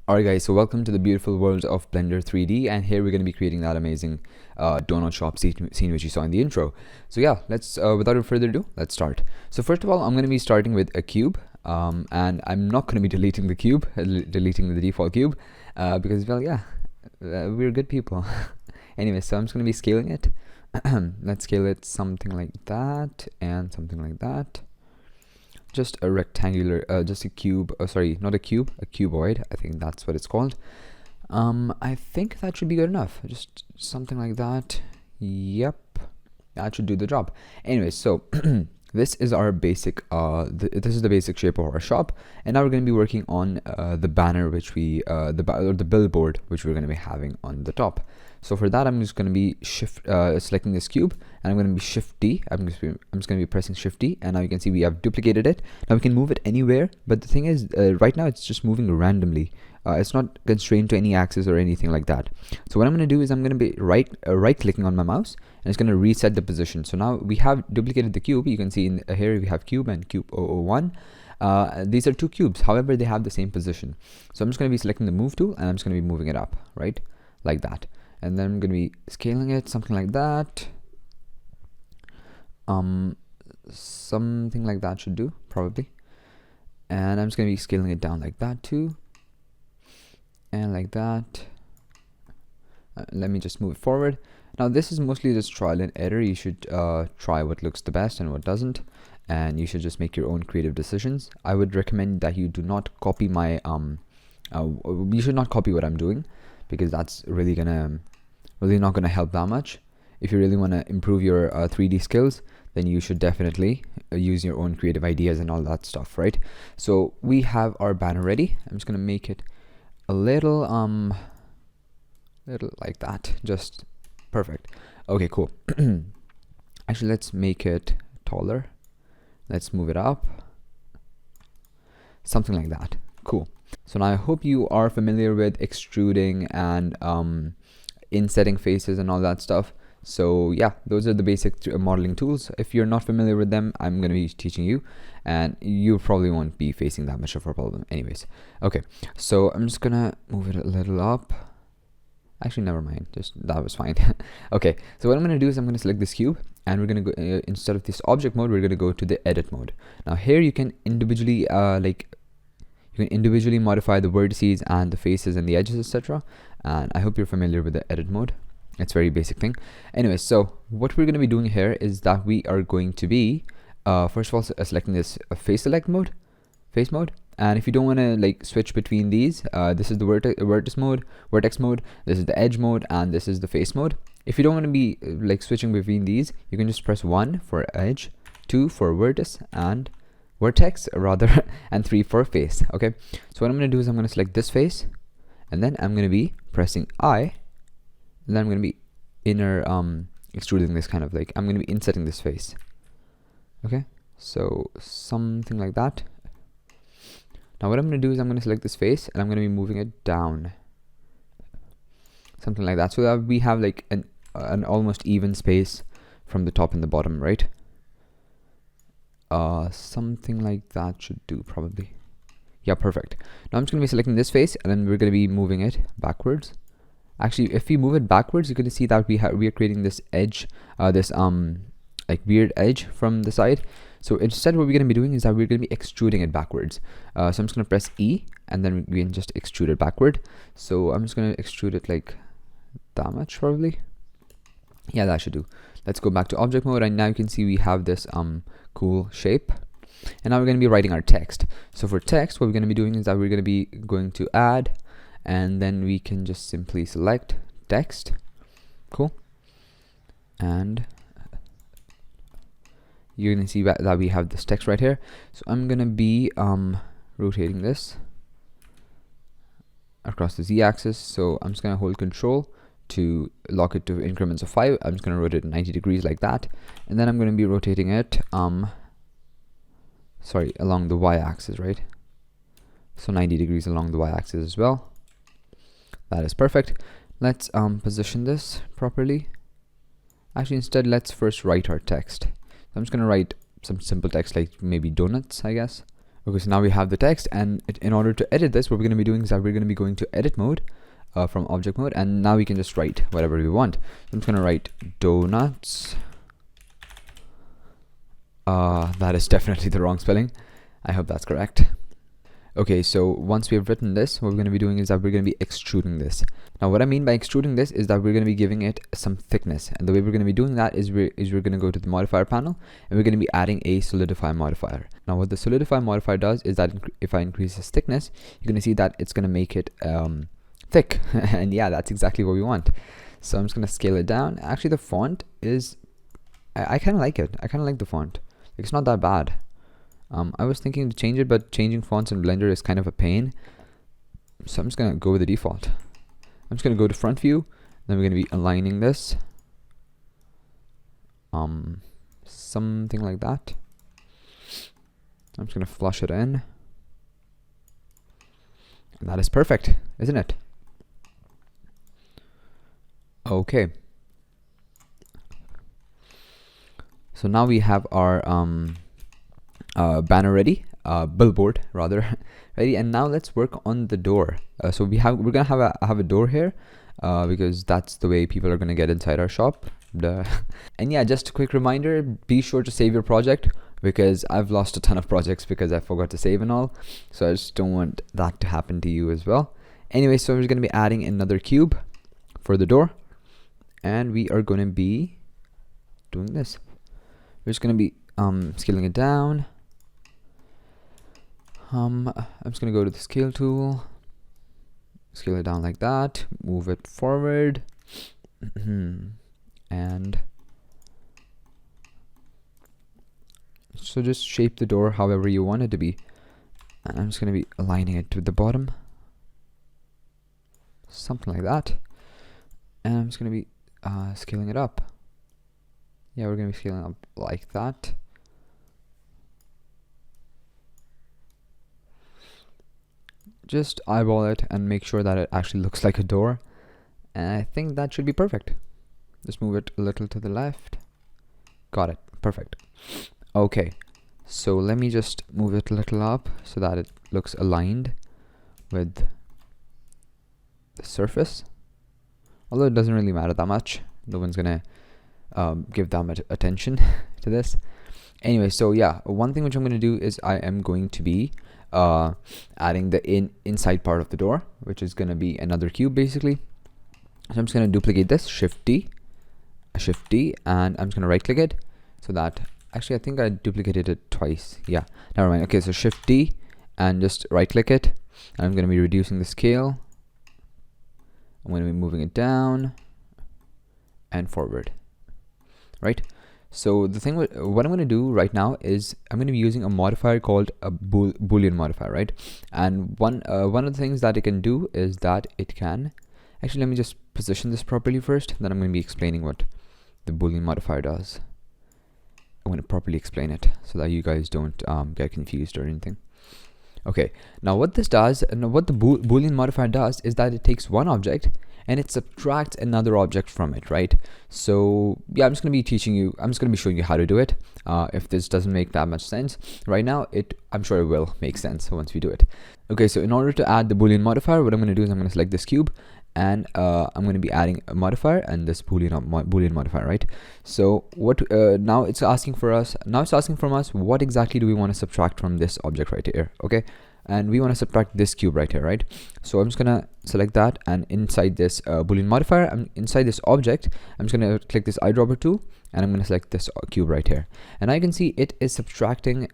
Alright guys, so welcome to the beautiful world of Blender 3D, and here we're going to be creating that amazing donut shop scene which you saw in the intro. So yeah, let's without further ado, let's start. So first of all, I'm going to be starting with a cube, and I'm not going to be deleting the cube, deleting the default cube, because well yeah, we're good people. Anyway, so I'm just going to be scaling it. Let's scale it something like that and something like that. Just a rectangular, just a cube, sorry, not a cube, a cuboid, I think that's what it's called. I think that should be good enough, just something like that. Yep, that should do the job. Anyway, so this is our basic, this is the basic shape of our shop, and now we're going to be working on the banner which we, the billboard which we're going to be having on the top. So for that, I'm just going to be selecting this cube, and I'm going to be Shift D. I'm just going to be pressing Shift D, and now you can see we have duplicated it. Now we can move it anywhere, but the thing is, right now it's just moving randomly. It's not constrained to any axis or anything like that. So what I'm going to do is I'm going to be right-clicking on my mouse, and it's going to reset the position. So now we have duplicated the cube. You can see in here we have cube and cube 001. These are two cubes. However, they have the same position. So I'm just going to be selecting the move tool, and I'm just going to be moving it up, right, like that. And then I'm going to be scaling it, something like that. Something like that should do, probably. And I'm just going to be scaling it down like that too. And like that. Let me just move it forward. Now this is mostly just trial and error. You should try what looks the best and what doesn't. And you should just make your own creative decisions. I would recommend that you do not copy my, you should not copy what I'm doing, because that's really not gonna help that much. If you really want to improve your 3D skills, then you should definitely use your own creative ideas and all that stuff, right? So we have our banner ready. I'm just gonna make it a little like that, just perfect. Okay, cool. Actually, let's make it taller. Let's move it up, something like that. Cool. So now I hope you are familiar with extruding and insetting faces and all that stuff. So yeah, those are the basic modeling tools. If you're not familiar with them, I'm going to be teaching you, and you probably won't be facing that much of a problem anyways. Okay, so I'm just gonna move it a little up. Actually, never mind, just that was fine. Okay, so what I'm going to do is I'm going to select this cube, and we're going to go, instead of this object mode, we're going to go to the edit mode. Now here you can individually modify the vertices and the faces and the edges, etc. And I hope you're familiar with the edit mode. It's a very basic thing. Anyway, so what we're going to be doing here is that we are going to be first of all selecting this face mode. And if you don't want to like switch between these, this is the vertex mode, this is the edge mode, and this is the face mode. If you don't want to be like switching between these, you can just press 1 for edge, 2 for vertex and 3 for face. Okay, so what I'm going to do is I'm going to select this face, and then I'm going to be pressing I, and then I'm going to be extruding this kind of like, I'm going to be insetting this face. Okay, so something like that. Now what I'm going to do is I'm going to select this face, and I'm going to be moving it down, something like that, so that we have like an almost even space from the top and the bottom, right? Something like that should do, probably. Yeah, perfect. Now I'm just going to be selecting this face, and then we're going to be moving it backwards. Actually, if we move it backwards, you're going to see that we are creating this edge, this like weird edge from the side. So instead, what we're going to be doing is that we're going to be extruding it backwards. So I'm just going to press E, and then we can just extrude it backward. So I'm just going to extrude it like that much, probably. Yeah, that should do. Let's go back to object mode, and now you can see we have this cool shape. And now we're going to be writing our text. So for text, what we're going to be doing is that we're going to be going to add, and then we can just simply select text. Cool. And you're going to see that we have this text right here. So I'm going to be rotating this across the z-axis. So I'm just going to hold control to lock it to increments of 5. I'm just going to rotate it 90 degrees like that, and then I'm going to be rotating it along the y-axis, right? So 90 degrees along the y-axis as well. That is perfect. Let's position this properly. Actually, instead, let's first write our text. So I'm just going to write some simple text like maybe donuts, I guess, Okay, so now we have the text, and in order to edit this, what we're going to be doing is that we're going to be going to edit mode from object mode, and now we can just write whatever we want. So I'm just going to write donuts. That is definitely the wrong spelling. I hope that's correct. Okay, so once we have written this, what we're going to be doing is that we're going to be extruding this. Now, what I mean by extruding this is that we're going to be giving it some thickness, and the way we're going to be doing that is we're going to go to the modifier panel, and we're going to be adding a solidify modifier. Now, what the solidify modifier does is that if I increase its thickness, you're going to see that it's going to make it thick, and yeah, that's exactly what we want. So I'm just going to scale it down. Actually, the font is, I kind of like it. I kind of like the font. It's not that bad. I was thinking to change it, but changing fonts in Blender is kind of a pain. So I'm just going to go with the default. I'm just going to go to front view. Then we're going to be aligning this. Something like that. I'm just going to flush it in. And that is perfect, isn't it? Okay. So now we have our banner ready, billboard rather ready, and now let's work on the door. So we're gonna have a door here because that's the way people are gonna get inside our shop. And yeah, just a quick reminder, be sure to save your project, because I've lost a ton of projects because I forgot to save and all, so I just don't want that to happen to you as well. Anyway, so we're gonna be adding another cube for the door, and we are gonna be doing this. We're just gonna be scaling it down. I'm just gonna go to the scale tool, scale it down like that, move it forward, and so just shape the door however you want it to be. And I'm just gonna be aligning it to the bottom, something like that, and I'm just gonna be scaling it up. Yeah, we're gonna be scaling up like that. Just eyeball it and make sure that it actually looks like a door, and I think that should be perfect. Just move it a little to the left. Got it. Perfect. Okay, so let me just move it a little up so that it looks aligned with the surface, although it doesn't really matter that much. No one's gonna give that much attention to this. Anyway, so yeah, one thing which I'm going to do is I am going to be adding the inside part of the door, which is going to be another cube basically. So I'm just going to duplicate this, Shift D, and I'm just going to right click it so that, actually I think I duplicated it twice. Yeah, never mind. Okay, so Shift D and just right click it, and I'm going to be reducing the scale. I'm going to be moving it down and forward, right? So the thing, what I'm going to do right now is I'm going to be using a modifier called a Boolean modifier, right? And one of the things that it can do is that it can, actually let me just position this properly first, then I'm going to be explaining what the Boolean modifier does. I'm going to properly explain it so that you guys don't get confused or anything. Okay, now what this does, and what the Boolean modifier does, is that it takes one object and it subtracts another object from it, right? So yeah, I'm just going to be showing you how to do it. If this doesn't make that much sense right now, I'm sure it will make sense once we do it. Okay, so in order to add the Boolean modifier, what I'm going to do is I'm going to select this cube, and I'm going to be adding a modifier and this Boolean modifier, right? So what now it's asking from us what exactly do we want to subtract from this object right here, okay? And we want to subtract this cube right here, right? So I'm just gonna select that, and inside this Boolean modifier, inside this object, I'm just gonna click this eyedropper tool, and I'm gonna select this cube right here, and I can see it is subtracting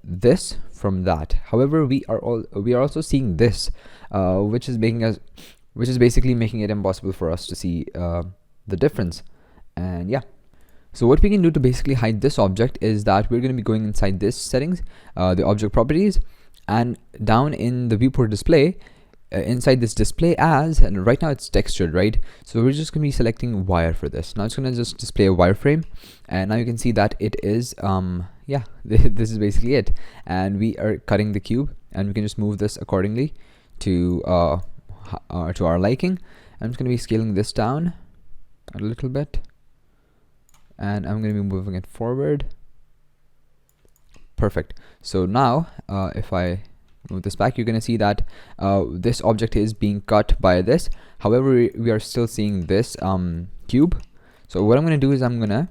this from that. However, we are also seeing this, which is basically making it impossible for us to see the difference. And yeah, so what we can do to basically hide this object is that we're going to be going inside this settings, the object properties, and down in the viewport display, inside this display as, and right now it's textured, right? So we're just going to be selecting wire for this. Now it's going to just display a wireframe, and now you can see that it is yeah, this is basically it, and we are cutting the cube, and we can just move this accordingly to our liking. I'm just going to be scaling this down a little bit, and I'm going to be moving it forward. Perfect. So now if I move this back, you're going to see that this object is being cut by this. However, we are still seeing this cube. So what I'm going to do is I'm going to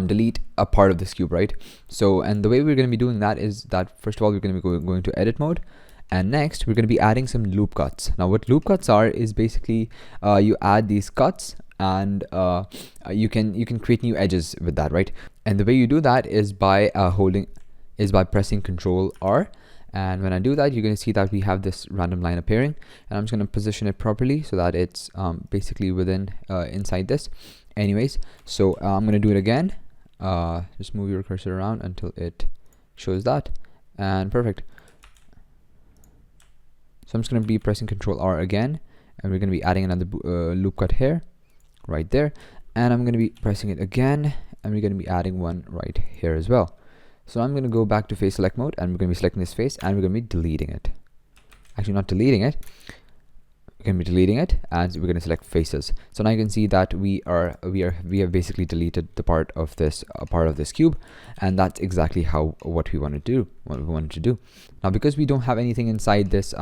delete a part of this cube, right? So, and the way we're going to be doing that is that first of all, we're going to be going to edit mode, and next we're going to be adding some loop cuts. Now what loop cuts are is basically you add these cuts, and you can create new edges with that, right? And the way you do that is by pressing Control R. And when I do that, you're going to see that we have this random line appearing, and I'm just going to position it properly so that it's basically within inside this. Anyways, so I'm going to do it again. Just move your cursor around until it shows that, and perfect. So I'm just going to be pressing Control R again, and we're going to be adding another loop cut here, right there, and I'm going to be pressing it again, and we're going to be adding one right here as well. So I'm going to go back to face select mode, and we're going to be selecting this face, and we're going to be deleting it. Actually, not deleting it. We're going to be deleting it, and we're going to select faces. So now you can see that we have basically deleted the part of this cube, and that's exactly what we wanted to do. Now, because we don't have anything inside this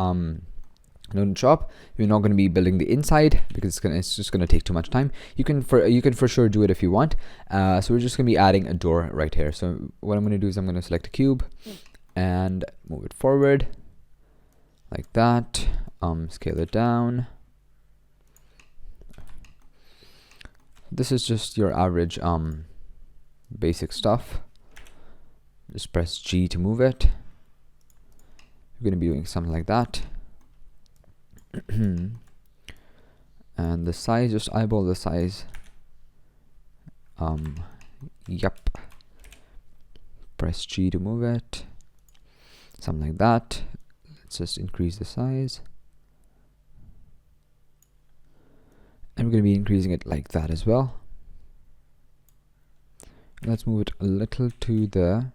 node shop, we're not going to be building the inside because it's just going to take too much time. You can for sure do it if you want. So we're just going to be adding a door right here. So what I'm going to do is I'm going to select a cube and move it forward like that. Scale it down. This is just your average basic stuff. Just press G to move it. We're going to be doing something like that. And the size, just eyeball the size. Yep. Press G to move it. Something like that. Let's just increase the size. And we're going to be increasing it like that as well. Let's move it a little to the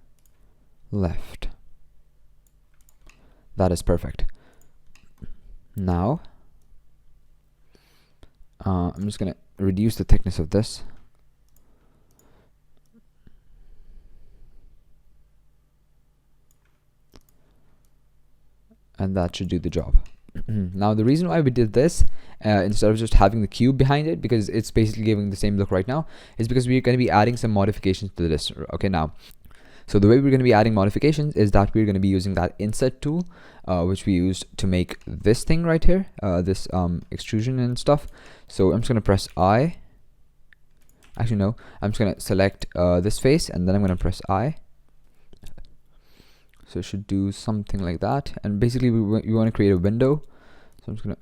left. That is perfect. Now, I'm just going to reduce the thickness of this. And that should do the job. Now, the reason why we did this instead of just having the cube behind it, because it's basically giving the same look right now, is because we're going to be adding some modifications to this. Okay, now, so the way we're going to be adding modifications is that we're going to be using that inset tool, which we used to make this thing right here, this extrusion and stuff. So I'm just going to press I. Actually, no, I'm just going to select this face, and then I'm going to press I. So it should do something like that. And basically we want to create a window. So I'm just going to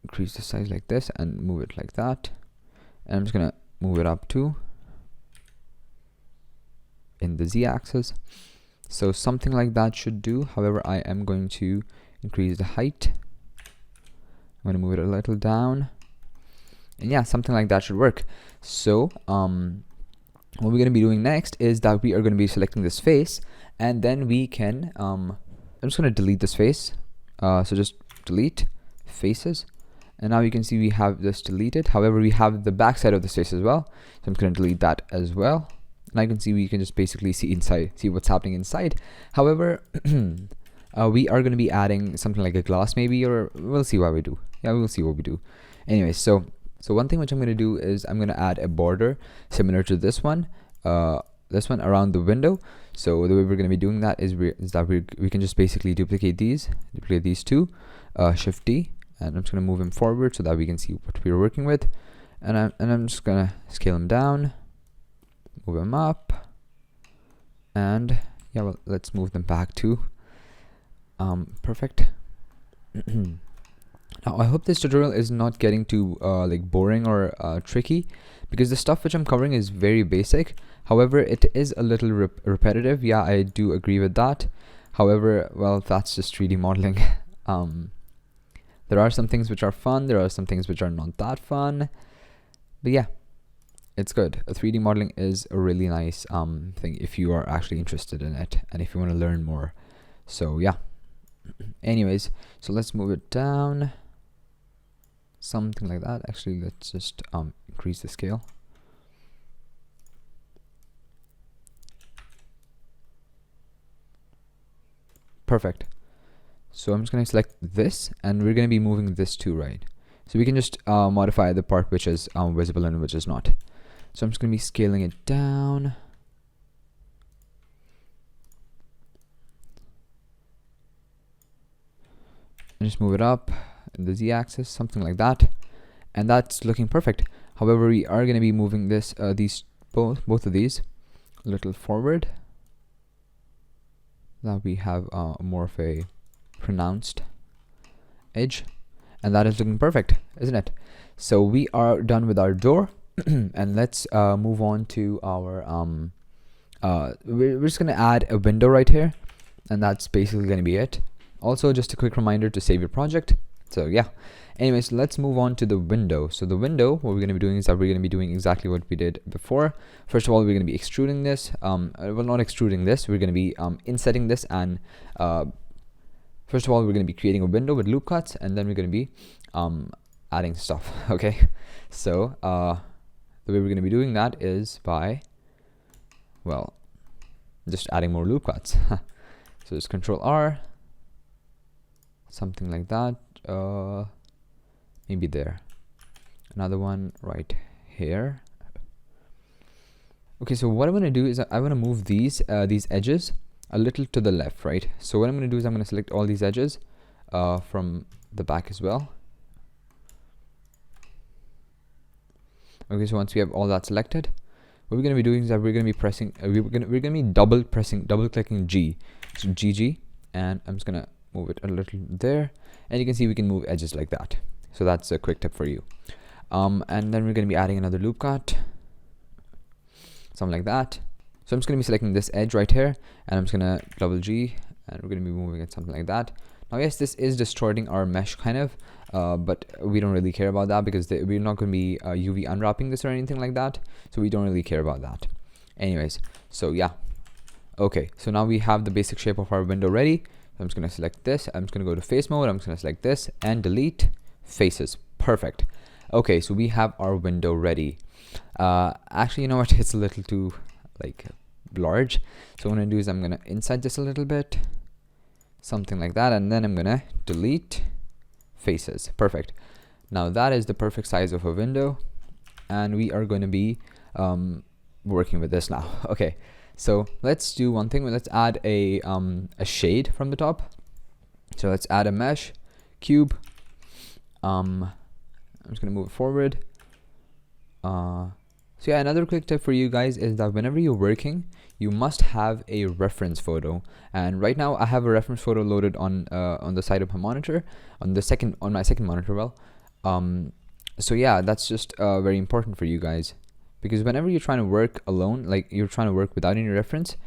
increase the size like this and move it like that. And I'm just going to move it up too in the Z axis. So something like that should do. However, I am going to increase the height. I'm going to move it a little down. And yeah, something like that should work. So what we're going to be doing next is that we are going to be selecting this face, and then we can I'm just going to delete this face. So just delete faces, and now you can see we have this deleted. However, we have the back side of this face as well, so I'm going to delete that as well. And I can see we can just basically see what's happening inside. However, we are going to be adding something like a glass maybe, or we'll see what we do. Yeah, we'll see what we do. Anyways, so one thing which I'm going to do is I'm going to add a border similar to this one around the window. So the way we're going to be doing that is we can just basically duplicate these two, Shift D, and I'm just going to move them forward so that we can see what we're working with. And I'm just going to scale them down, move them up, and yeah, well, let's move them back too. Perfect. Now, I hope this tutorial is not getting too like boring or tricky, because the stuff which I'm covering is very basic. However, it is a little repetitive. Yeah, I do agree with that. However, well, that's just 3D modeling. There are some things which are fun. There are some things which are not that fun. But yeah, it's good. 3D modeling is a really nice thing if you are actually interested in it and if you want to learn more. So yeah. Anyways, so let's move it down. Something like that. Actually, let's just increase the scale. Perfect. So I'm just going to select this, and we're going to be moving this to right. So we can just modify the part which is visible and which is not. So I'm just going to be scaling it down. And just move it up in the z-axis, something like that. And that's looking perfect. However, we are going to be moving this, both of these a little forward. Now we have more of a pronounced edge, and that is looking perfect, isn't it? So we are done with our door. And let's move on to our we're just gonna add a window right here, and that's basically gonna be it. Also, just a quick reminder to save your project. So yeah, anyways, let's move on to the window. So the window, what we're gonna be doing is that we're gonna be doing exactly what we did before. First of all, we're gonna be extruding this, well, not extruding this, we're gonna be insetting this, and first of all, we're gonna be creating a window with loop cuts, and then we're gonna be adding stuff. Okay, so the way we're going to be doing that is by, well, just adding more loop cuts. So just Control R, something like that. Maybe there. Another one right here. Okay, so what I'm going to do is I want to move these edges a little to the left, right? So what I'm going to do is I'm going to select all these edges from the back as well. Okay, so once we have all that selected, what we're going to be doing is that we're going to be pressing, we're going to be double clicking G, so GG, and I'm just going to move it a little there, and you can see we can move edges like that. So that's a quick tip for you. And then we're going to be adding another loop cut, something like that. So I'm just going to be selecting this edge right here, and I'm just going to double G, and we're going to be moving it something like that. Now, yes, this is distorting our mesh kind of, but we don't really care about that because we're not going to be UV unwrapping this or anything like that. So we don't really care about that. Anyways, so yeah. Okay, so now we have the basic shape of our window ready. I'm just going to select this. I'm just going to go to face mode. I'm just going to select this and delete faces. Perfect. Okay, so we have our window ready. Actually, you know what? It's a little too like large. So what I'm going to do is I'm going to inside this a little bit. Something like that, and then I'm gonna delete faces. Perfect. Now that is the perfect size of a window, and we are going to be working with this now. Okay, so let's do one thing. Let's add a shade from the top. So let's add a mesh cube. I'm just gonna move it forward. So yeah, another quick tip for you guys is that whenever you're working, you must have a reference photo. And right now I have a reference photo loaded on the side of my monitor, on my second monitor. Well, so yeah, that's just very important for you guys, because whenever you're trying to work alone, like you're trying to work without any reference,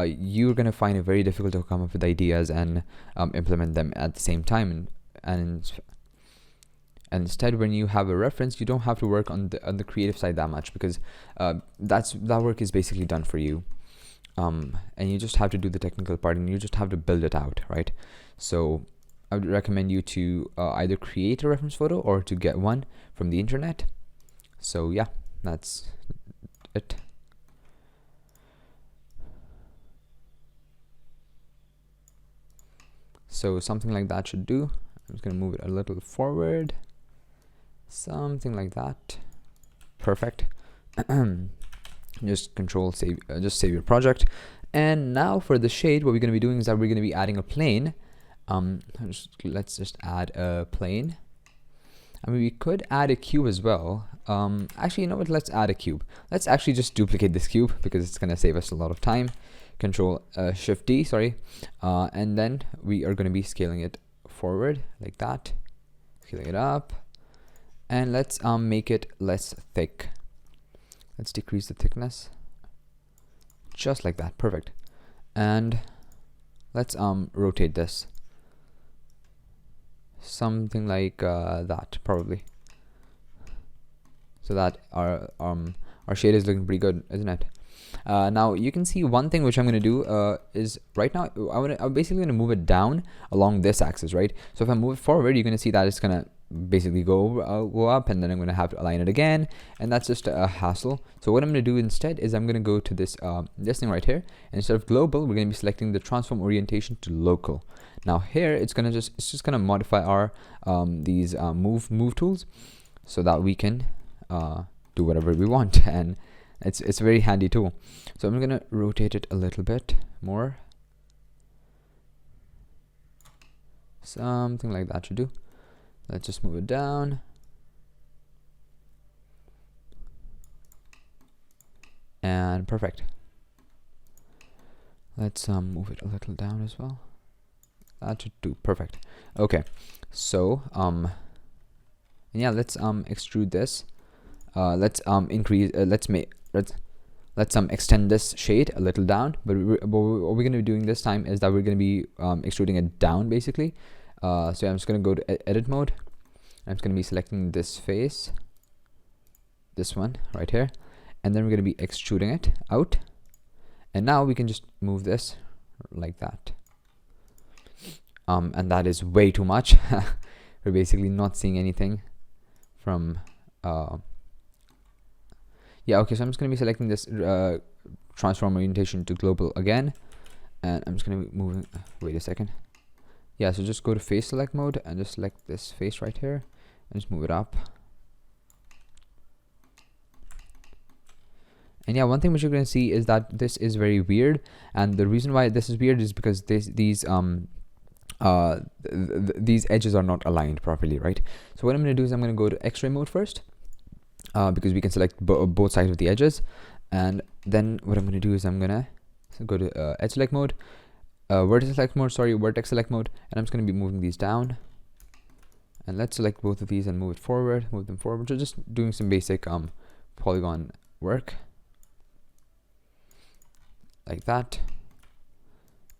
you're gonna find it very difficult to come up with ideas and implement them at the same time. And instead, when you have a reference, you don't have to work on the creative side that much, because that work is basically done for you, and you just have to do the technical part, and you just have to build it out, right? So I would recommend you to either create a reference photo or to get one from the internet. So yeah, that's it. So something like that should do. I'm just gonna move it a little forward. Something like that. Perfect. Just Control save, just save your project. And now for the shade, what we're going to be doing is that we're going to be adding a plane. Let's just add a plane. I mean, we could add a cube as well. Actually, you know what? Let's add a cube. Let's actually just duplicate this cube because it's going to save us a lot of time. Control Shift D, sorry. And then we are going to be scaling it forward like that. Scaling it up. And let's make it less thick. Let's decrease the thickness. Just like that. Perfect. And let's rotate this. Something like that, probably. So that our shade is looking pretty good, isn't it? Now you can see one thing which I'm going to do is right now I'm basically going to move it down along this axis, right? So if I move it forward, you're going to see that it's going to basically go up, and then I'm going to have to align it again, and that's just a hassle. So what I'm going to do instead is I'm going to go to this this thing right here, and instead of global, we're going to be selecting the transform orientation to local. Now here it's just gonna modify our these move tools so that we can do whatever we want, and it's a very handy tool. So I'm gonna rotate it a little bit more, something like that should do. Let's just move it down, and perfect. Let's move it a little down as well. That should do perfect. Okay, so yeah, let's extrude this. Let's increase. Let's extend this shade a little down. But what we're gonna be doing this time is that we're gonna be extruding it down basically. So I'm just gonna go to edit mode. I'm just gonna be selecting this face, this one right here, and then we're gonna be extruding it out. And now we can just move this like that. And that is way too much. We're basically not seeing anything from yeah, okay, so I'm just going to be selecting this transform orientation to global again, and I'm just going to be moving, wait a second, yeah, so just go to face select mode and just select this face right here and just move it up. And yeah, one thing which you're going to see is that this is very weird, and the reason why this is weird is because these edges are not aligned properly, right? So what I'm going to do is I'm going to go to X-ray mode first, because we can select both sides of the edges, and then what I'm going to do is I'm going to go to edge select mode, vertex select mode, and I'm just going to be moving these down, and let's select both of these and move them forward. So just doing some basic polygon work like that,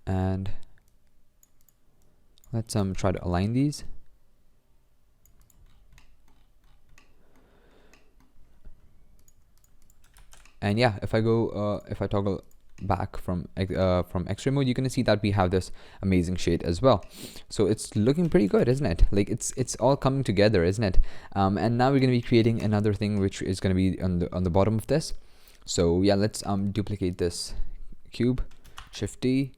and let's try to align these. And yeah, if I go if I toggle back from X-ray mode, you're gonna see that we have this amazing shade as well. So it's looking pretty good, isn't it? Like it's all coming together, isn't it? And now we're gonna be creating another thing which is gonna be on the bottom of this. So yeah, let's duplicate this cube, Shift D.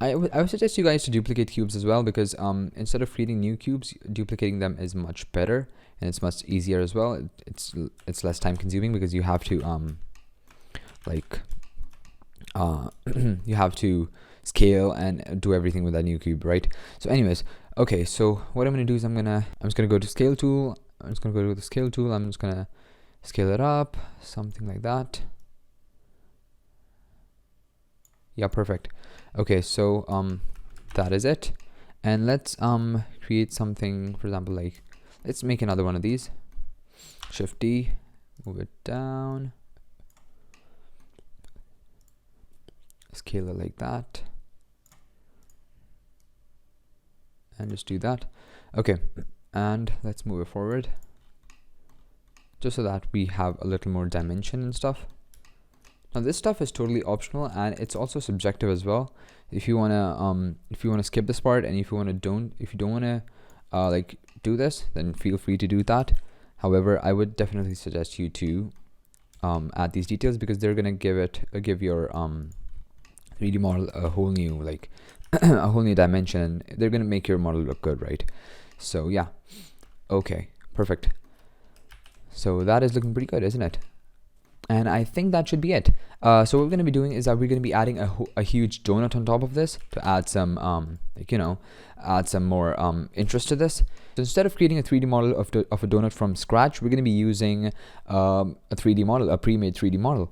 I would suggest you guys to duplicate cubes as well, because instead of creating new cubes, duplicating them is much better, and it's much easier as well. It's less time consuming because you have to you have to scale and do everything with that new cube, right? So anyways, okay, so what I'm gonna do is I'm just gonna go to scale tool. I'm just gonna go to the scale tool. I'm just gonna scale it up, something like that. Yeah, perfect. Okay, so that is it, and let's create something. For example, like let's make another one of these. Shift D, move it down, scale it like that, and just do that. Okay, and let's move it forward just so that we have a little more dimension and stuff. Now this stuff is totally optional, and it's also subjective as well. If you wanna skip this part, and if you don't wanna like do this, then feel free to do that. However, I would definitely suggest you to add these details, because they're gonna give your 3D model a whole new a whole new dimension. They're gonna make your model look good, right? So yeah, okay, perfect. So that is looking pretty good, isn't it? And I think that should be it. So what we're going to be doing is that we're going to be adding a huge donut on top of this to add some, add some more interest to this. So instead of creating a 3D model of a donut from scratch, we're going to be using a 3D model, a pre-made 3D model.